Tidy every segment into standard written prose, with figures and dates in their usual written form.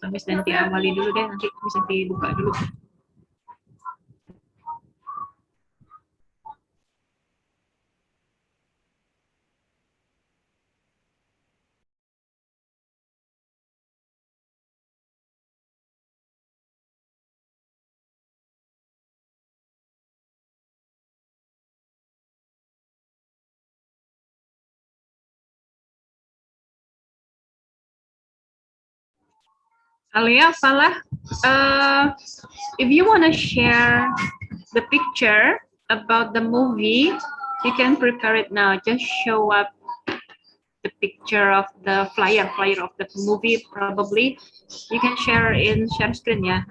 Miss nanti awali dulu deh, nanti Miss nanti buka dulu. Alia, Falah, if you want to share the picture about the movie, you can prepare it now. Just show up the picture of the flyer of the movie. Probably you can share in share screen. Yeah.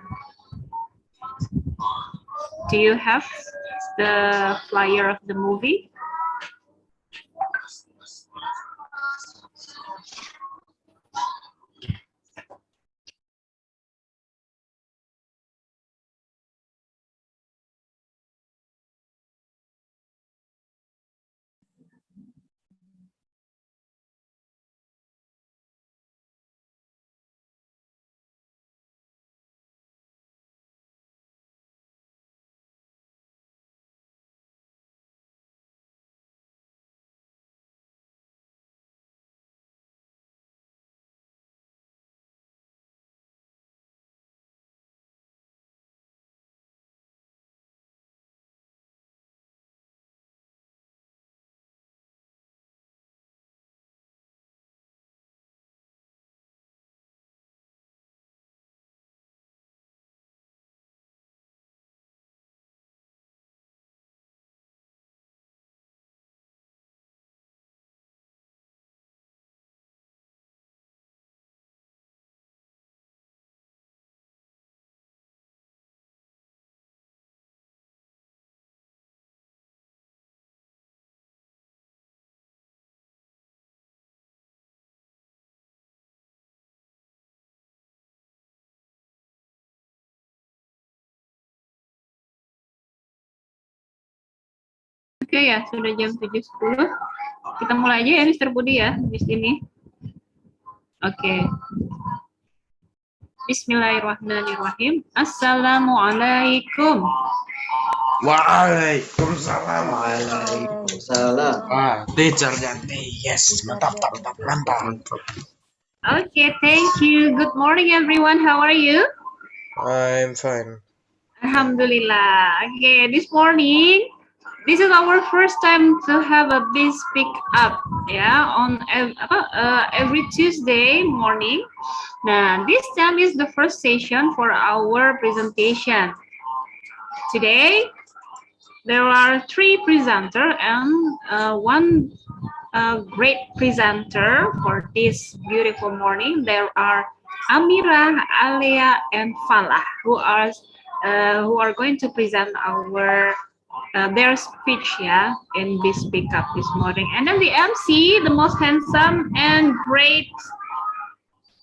Do you have the flyer of the movie? Oke ya, sudah jam 7.10. Kita mulai aja ya, Mr. Budi ya, di sini. Oke. Bismillahirrahmanirrahim. Assalamualaikum. Waalaikumsalam. Waalaikumsalam. Teacher Janti, yes, mantap. Okay, thank you. Good morning, everyone. How are you? I'm fine. Alhamdulillah. Okay, this morning, this is our first time to have a big speak up, yeah, on every Tuesday morning. Now, this time is the first session for our presentation. Today, there are 3 presenters and one great presenter for this beautiful morning. There are Amira, Alia, and Falah who are going to present our their speech, yeah, in this speak up this morning. And then the MC, the most handsome and great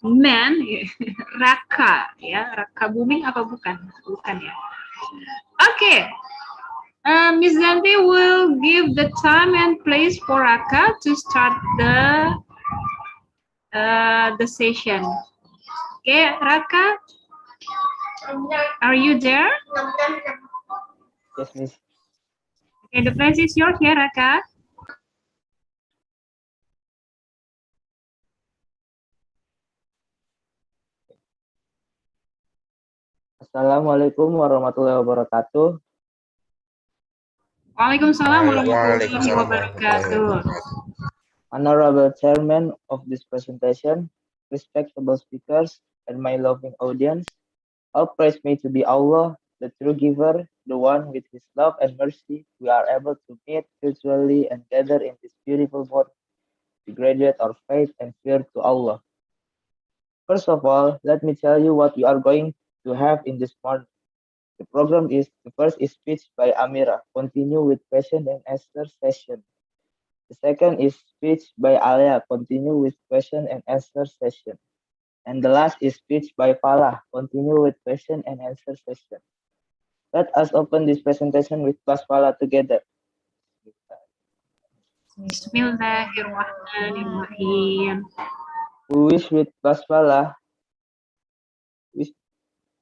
man, Raka, ya, Raka Booming apa bukan? Bukan ya. Okay. Ms. Zanti will give the time and place for Raka to start the session. Okay, Raka, are you there? Yes, Miss. Okay, the place is yours here, Raka. Assalamualaikum warahmatullahi wabarakatuh. Waalaikumsalam warahmatullahi wabarakatuh. Honorable Chairman of this presentation, respectable speakers, and my loving audience, all praise may to be Allah, the true giver, the one with his love and mercy we are able to meet virtually and gather in this beautiful morning to graduate our faith and fear to Allah. First of all, let me tell you what we are going to have in this morning. The program is, the first is speech by Amira, continue with question and answer session. The second is speech by Alia, continue with question and answer session. And the last is speech by Falah, continue with question and answer session. Let us open this presentation with Basmala together. Bismillahirrahmanirrahim. We wish with Basmala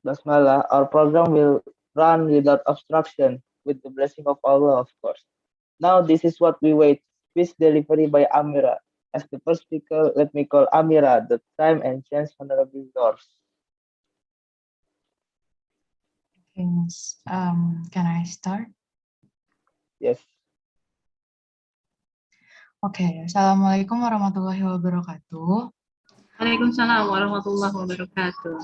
Basmala, our program will run without obstruction, with the blessing of Allah, of course. Now, this is what we wait. Speech delivery by Amira. As the first speaker, let me call Amira, the time and chance honorable yours. Okay, can I start? Yes. Okay, Assalamualaikum warahmatullahi wabarakatuh. Waalaikumsalam warahmatullahi wabarakatuh.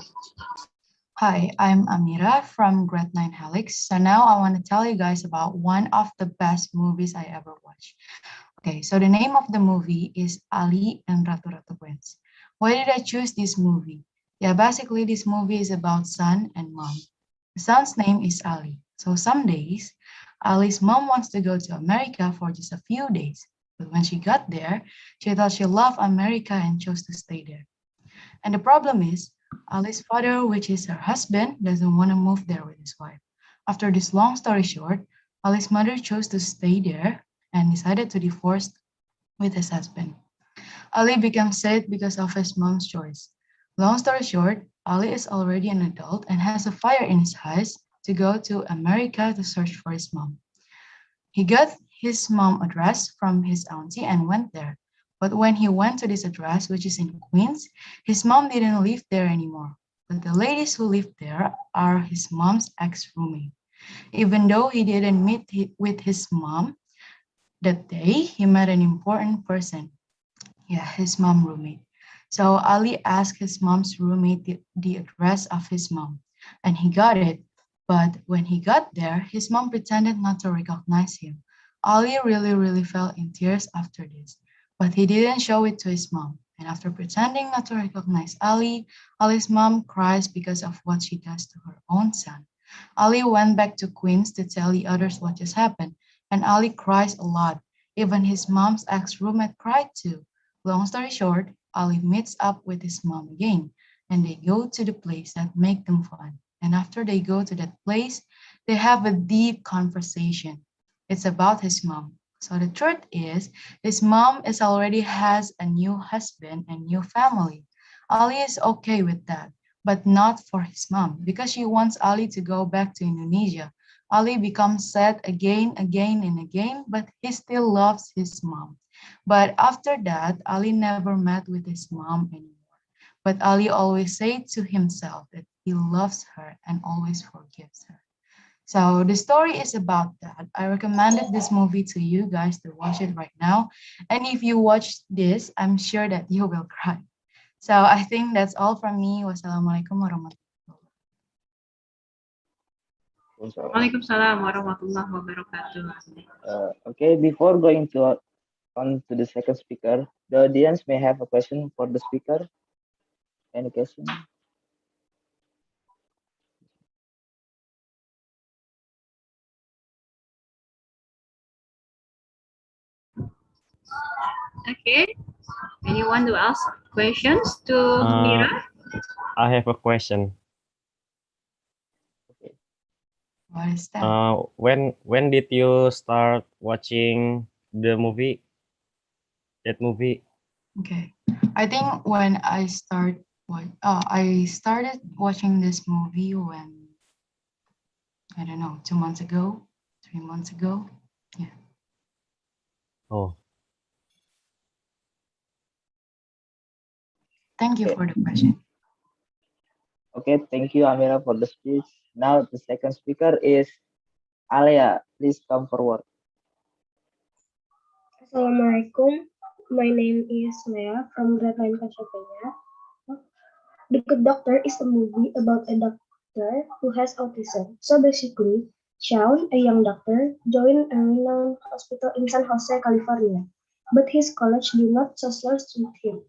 Hi, I'm Amira from Grade 9 Helix. So now I want to tell you guys about one of the best movies I ever watched. Okay, so the name of the movie is Ali and Ratu Ratu Queens. Why did I choose this movie? Yeah, basically this movie is about son and mom. The son's name is Ali. So some days, Ali's mom wants to go to America for just a few days. But when she got there, she thought she loved America and chose to stay there. And the problem is, Ali's father, which is her husband, doesn't want to move there with his wife. After this long story short, Ali's mother chose to stay there and decided to divorce with his husband. Ali became sad because of his mom's choice. Long story short, Ali is already an adult and has a fire in his eyes to go to America to search for his mom. He got his mom address from his auntie and went there. But when he went to this address, which is in Queens, his mom didn't live there anymore. But the ladies who lived there are his mom's ex-roommate. Even though he didn't meet with his mom that day, he met an important person. Yeah, his mom roommate. So Ali asked his mom's roommate the address of his mom, and he got it. But when he got there, his mom pretended not to recognize him. Ali really fell in tears after this, but he didn't show it to his mom. And after pretending not to recognize Ali, Ali's mom cries because of what she does to her own son. Ali went back to Queens to tell the others what just happened, and Ali cries a lot. Even his mom's ex-roommate cried too. Long story short, Ali meets up with his mom again, and they go to the place that make them fun. And after they go to that place, they have a deep conversation. It's about his mom. So the truth is, his mom is already has a new husband and new family. Ali is okay with that, but not for his mom, because she wants Ali to go back to Indonesia. Ali becomes sad again and again, but he still loves his mom. But after that, Ali never met with his mom anymore. But Ali always said to himself that he loves her and always forgives her. So the story is about that. I recommended this movie to you guys to watch it right now. And if you watch this, I'm sure that you will cry. So I think that's all from me. Wassalamualaikum warahmatullahi wabarakatuh. Waalaikumsalam warahmatullahi wabarakatuh. Okay, before going on to the second speaker, the audience may have a question for the speaker. Any question? Okay. Anyone to ask questions to Mira? I have a question. What is that? When did you start watching the movie? That movie? Okay, I think when I started watching this movie when, I don't know, 2 months ago, 3 months ago. Yeah. Oh, Thank you for the question. Okay, thank you, Amira, for the speech. Now, the second speaker is Alia. Please come forward. Assalamualaikum. My name is Lea from Grade 9 Cassiopeia. The Good Doctor is a movie about a doctor who has autism. So basically, Sean, a young doctor, joined a renowned hospital in San Jose, California. But his college do not socialize with him.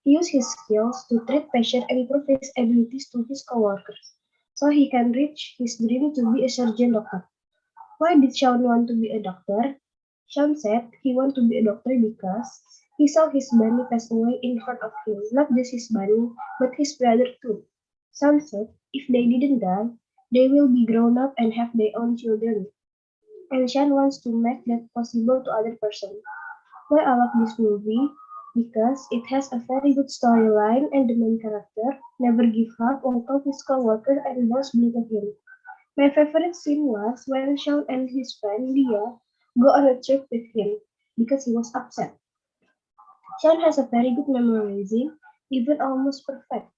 He used his skills to treat patients and prove his abilities to his coworkers, so he can reach his dream to be a surgeon doctor. Why did Sean want to be a doctor? Sean said he wanted to be a doctor because he saw his bunny pass away in front of him. Not just his bunny, but his brother too. Sean said if they didn't die, they will be grown up and have their own children. And Sean wants to make that possible to other person. Why I love this movie? because it has a very good storyline and the main character never give up although his coworker and boss believe him. My favorite scene was when Sean and his friend Dia go on a trip with him because he was upset. Sean has a very good memorizing, even almost perfect.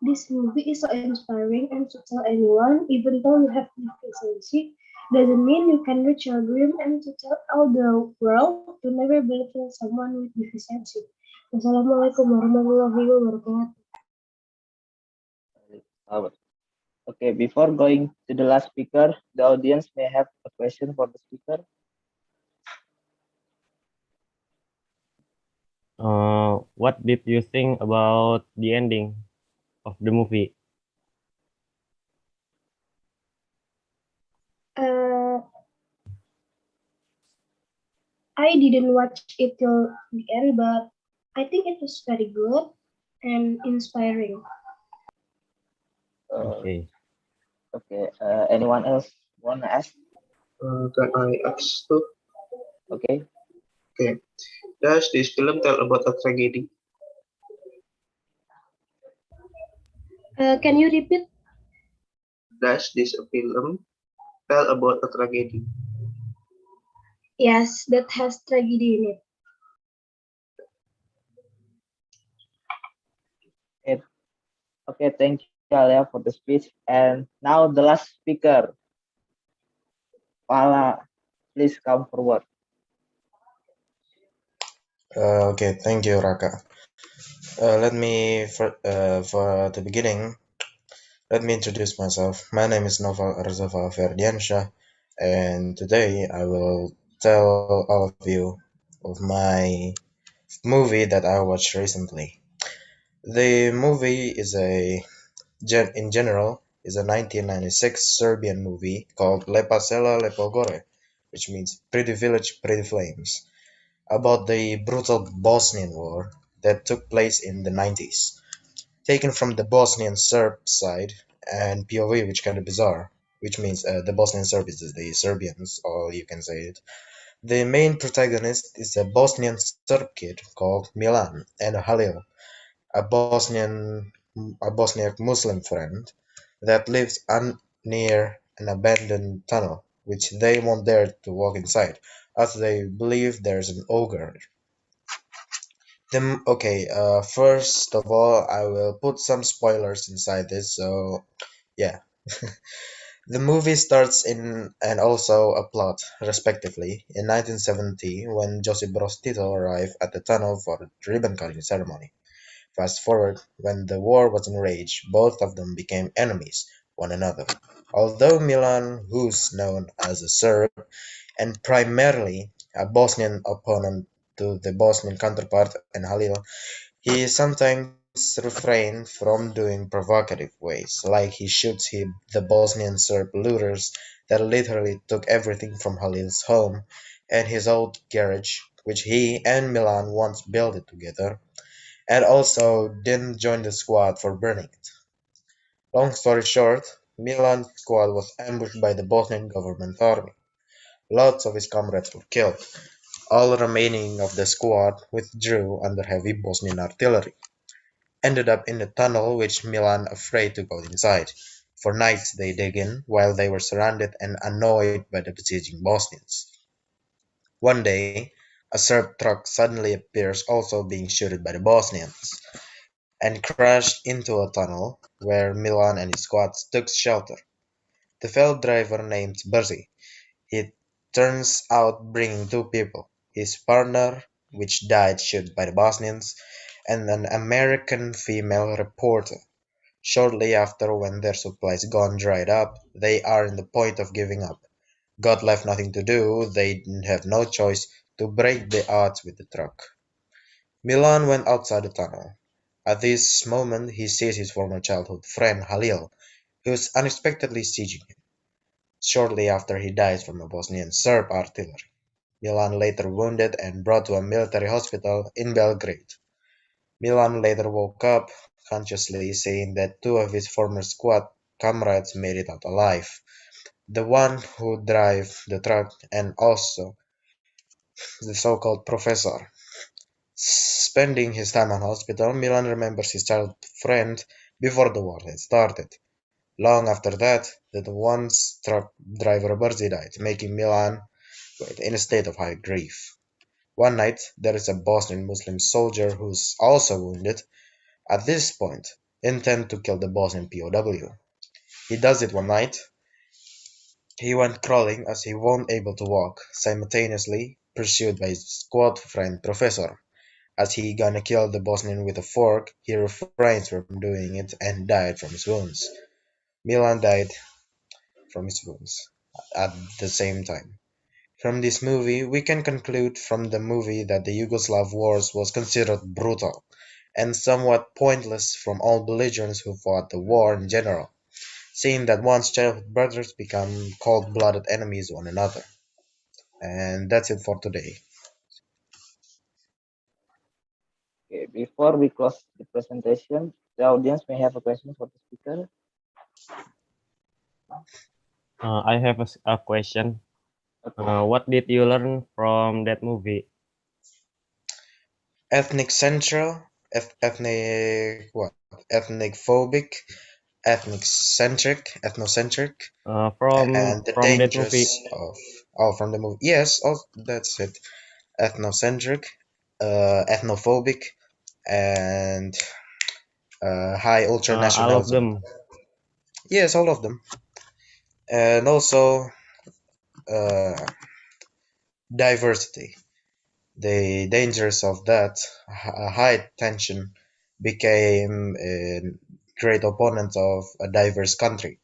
This movie is so inspiring and to tell anyone, even though you have deficiency, doesn't mean you can reach your dream and to tell all the world to never believe in someone with deficiency. Wassalamualaikum warahmatullahi wabarakatuh. Okay, before going to the last speaker, the audience may have a question for the speaker. What did you think about the ending of the movie? Uh, I didn't watch it till the end, but I think it was very good and inspiring. Okay. Okay, anyone else want to ask? Can I ask too? Okay, Okay. Does this film tell about a tragedy? Can you repeat? Does this film tell about a tragedy? Yes, that has tragedy in it. okay, thank you, Alia, for the speech. And now the last speaker, Pala, please come forward. Okay, thank you, Raka. Let me, for the beginning, let me introduce myself. My name is Nova Arzafa Ferdiansyah, and today I will tell all of you of my movie that I watched recently. The movie is in general, is a 1996 Serbian movie called Lepa Sela Lepo Gore, which means Pretty Village, Pretty Flames, about the brutal Bosnian War that took place in the 90s. Taken from the Bosnian Serb side and POV, which kind of bizarre, which means the Bosnian Serb is the Serbians, or you can say it. The main protagonist is a Bosnian Serb kid called Milan and Halil, a Bosniak Muslim friend that lives near an abandoned tunnel, which they won't dare to walk inside, as they believe there's an ogre. First of all, I will put some spoilers inside this, so yeah. The movie starts in and also a plot, respectively, in 1970 when Josip Broz Tito arrived at the tunnel for the ribbon-cutting ceremony. Fast forward, when the war was enraged, both of them became enemies one another. Although Milan, who's known as a Serb and primarily a Bosnian opponent to the Bosnian counterpart and Halil, he sometimes refrained from doing provocative ways, like he shoots the Bosnian Serb looters that literally took everything from Halil's home and his old garage, which he and Milan once built it together, and also didn't join the squad for burning it. Long story short, Milan's squad was ambushed by the Bosnian government army. Lots of his comrades were killed. All remaining of the squad withdrew under heavy Bosnian artillery. Ended up in the tunnel which Milan afraid to go inside. For nights they dig in while they were surrounded and annoyed by the besieging Bosnians. One day, a Serb truck suddenly appears also being shot by the Bosnians, and crashed into a tunnel where Milan and his squad took shelter. The failed driver named Berzi, it turns out bringing two people, his partner, which died shot by the Bosnians, and an American female reporter. Shortly after, when their supplies gone dried up, they are in the point of giving up. God left nothing to do, they have no choice to break the odds with the truck. Milan went outside the tunnel. At this moment he sees his former childhood friend Halil, who is unexpectedly sieging him. Shortly after he dies from a Bosnian Serb artillery. Milan later wounded and brought to a military hospital in Belgrade. Milan later woke up, consciously saying that two of his former squad comrades made it out alive. The one who drive the truck and also the so-called professor. Spending his time on hospital, Milan remembers his childhood friend before the war had started. Long after that, the once truck driver Berzi died, making Milan in a state of high grief. One night, there is a Bosnian Muslim soldier who's also wounded. At this point, intent to kill the Bosnian POW. He does it one night. He went crawling as he won't able to walk, simultaneously pursued by his squad friend Professor. As he gonna kill the Bosnian with a fork, he refrains from doing it and died from his wounds. Milan died from his wounds at the same time. From this movie, we can conclude from the movie that the Yugoslav wars was considered brutal and somewhat pointless from all belligerents who fought the war in general, seeing that once childhood brothers become cold-blooded enemies one another. And that's it for today. Okay, before we close the presentation, the audience may have a question for the speaker. I have a question. Okay. What did you learn from that movie? Ethnic central, ethnic what? Ethnic phobic, ethnocentric, and the From that dangers movie. of from the movie. Yes, that's it. Ethnocentric, ethnophobic, and high All of ultranationalism. them. Yes, all of them, and also diversity. The dangers of that high tension became a great opponent of a diverse country.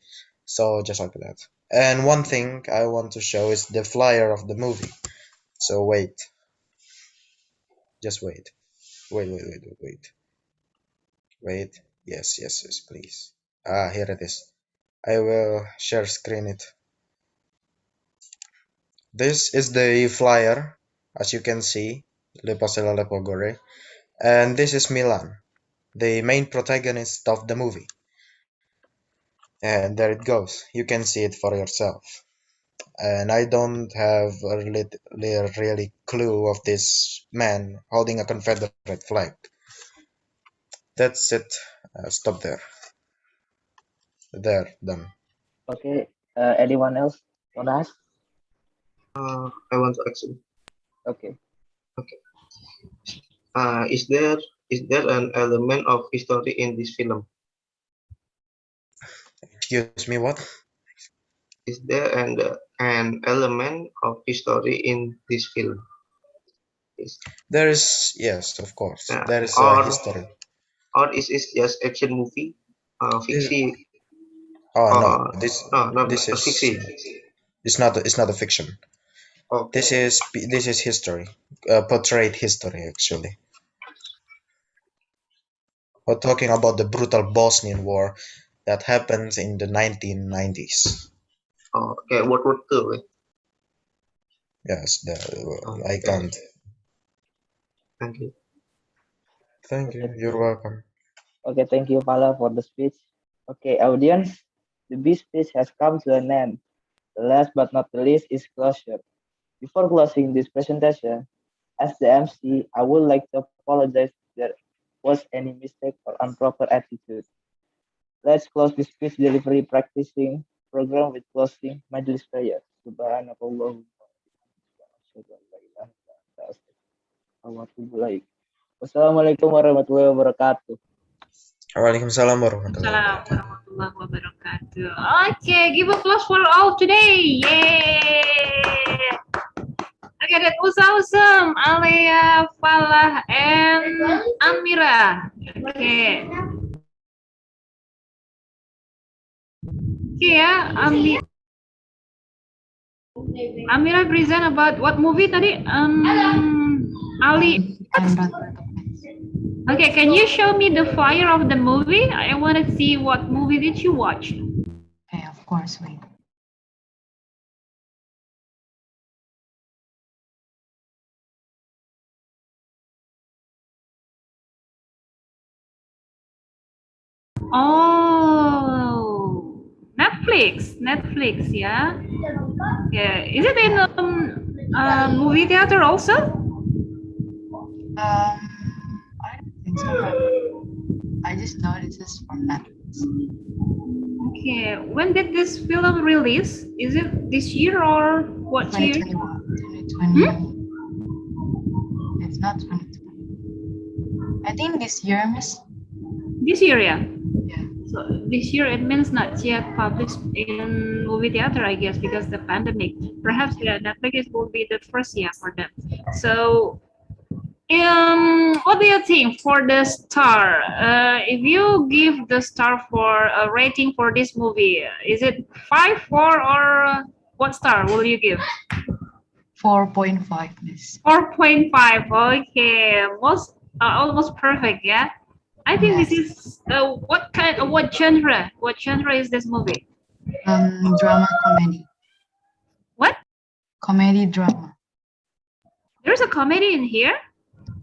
So just like that. And one thing I want to show is the flyer of the movie. So wait. Just wait. Wait. Yes, please. Here it is. I will share screen it. This is the flyer, as you can see, Lepasela Lepogore. And this is Milan, the main protagonist of the movie. And there it goes. You can see it for yourself. And I don't have a really clue of this man holding a Confederate flag. That's it. Stop there. There, done. Okay. Anyone else want to ask? I want to ask you. Okay. Is there an element of history in this film? Excuse me, what? Is there an element of history in this film? There is, yes, of course. There is or- a history. Or is it just action movie? Fiction? Oh no, this is fiction. it's not a fiction. Okay. This is history, portrayed history actually. We're talking about the brutal Bosnian War that happened in the 1990s. Okay, World War II. Yes, I can't. Thank you. Thank you. You're welcome. Okay, thank you, Pala, for the speech. Okay, audience, the big speech has come to an end. The last but not the least is closure. Before closing this presentation, as the MC, I would like to apologize if there was any mistake or improper attitude. Let's close this speech delivery practicing program with closing Majlis prayer. Subhanallah. Wassalamualaikum warahmatullahi wabarakatuh. Waalaikumsalam warahmatullahi Assalamualaikum warahmatullahi wabarakatuh. Okay, give applause for all today. Yay! Okay, that was awesome. Alea, Falah, and Amira. Okay. Okay, ya, Amira present about what movie tadi? Ali. Okay, can you show me the flyer of the movie? I want to see what movie did you watch. Okay, of course, wait. Oh, Netflix, yeah. Yeah, is it in movie theater also? think so, but I just know this is from Netflix. Okay, when did this film release? Is it this year or what year? 2021, 2020. It's not 2020. I think this year, Miss. This year, yeah. Yeah. So this year it means not yet published in movie theater, I guess, because the pandemic. Perhaps yeah, Netflix will be the first year for them. So, what do you think for the star? If you give the star for a rating for this movie, is it 5, 4, or what star will you give? 4.5, Miss. 4.5. Okay, almost perfect. Yeah. I think this is what genre? What genre is this movie? Drama comedy. What? Comedy drama. There's a comedy in here?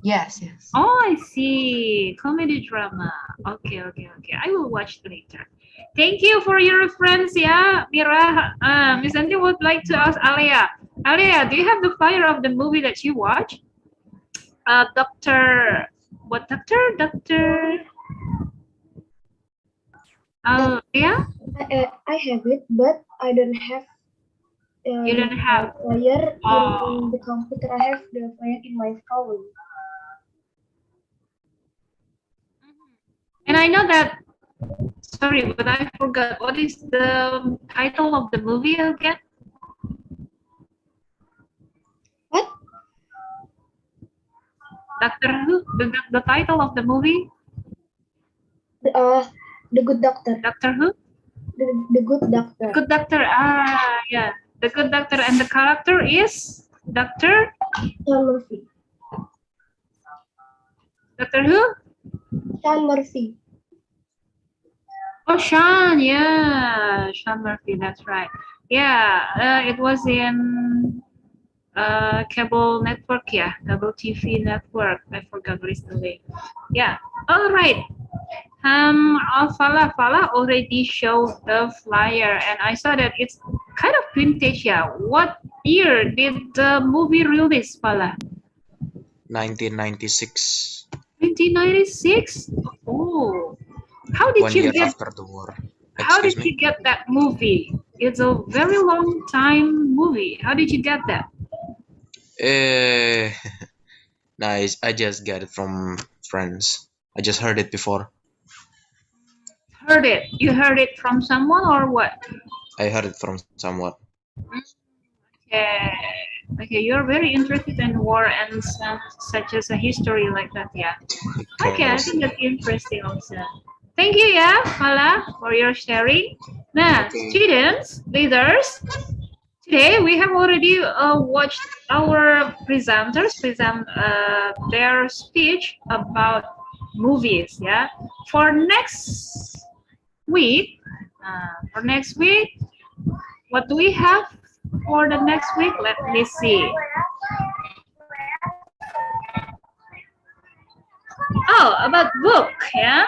Yes, yes. Oh, I see. Comedy drama. Okay. I will watch later. Thank you for your reference, yeah, Mira. Miss Andy would like to ask Alia. Alia, do you have the flyer of the movie that you watch? Doctor. What doctor? Doctor. Yeah. I have it, but I don't have. You don't have. Flyer in the computer. I have the flyer in my phone. And I know that. Sorry, but I forgot. What is the title of the movie again? What? Doctor Who? The title of the movie? The Good Doctor. Doctor Who? The Good Doctor. Good Doctor. Yeah. The Good Doctor, and the character is Doctor Sean Murphy. Doctor Who? Sean Murphy. Oh, Sean. Yeah, Sean Murphy. That's right. Yeah, it was in cable network. Yeah, cable TV network. I forgot recently. Yeah. All right. Fala already showed the flyer, and I saw that it's kind of vintage. Yeah. What year did the movie release, Fala? 1996. 1996. Oh, how did 1 you year get? after the war. How did Excuse you me. get that movie? It's a very long time movie. How did you get that? Nice. I just got it from friends. I just heard it before. Heard it? You heard it from someone or what? I heard it from someone. Okay. Okay, you're very interested in war and such as a history like that, yeah. Okay, I think that's interesting also. Thank you, yeah, Mala, for your sharing. Now, students, leaders, today we have already watched our presenters present their speech about movies, yeah. For next week, what do we have for the next week? Let me see. Oh, about book, yeah.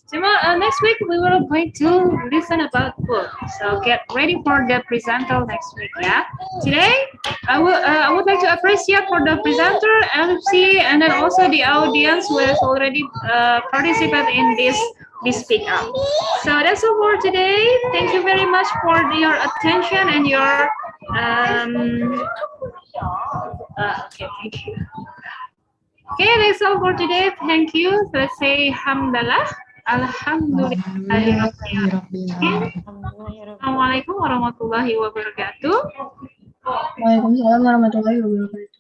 So, next week we will going to listen about book. So get ready for the presenter next week, yeah. Today I would like to appreciate for the presenter, MC, and then also the audience who has already participated in this speak up. So that's all for today. Thank you very much for your attention and your okay, thank you. Okay, that's all for today. Thank you. So let's say Alhamdulillah. Alhamdulillah. Assalamualaikum warahmatullahi wabarakatuh. Waalaikumsalam warahmatullahi wabarakatuh.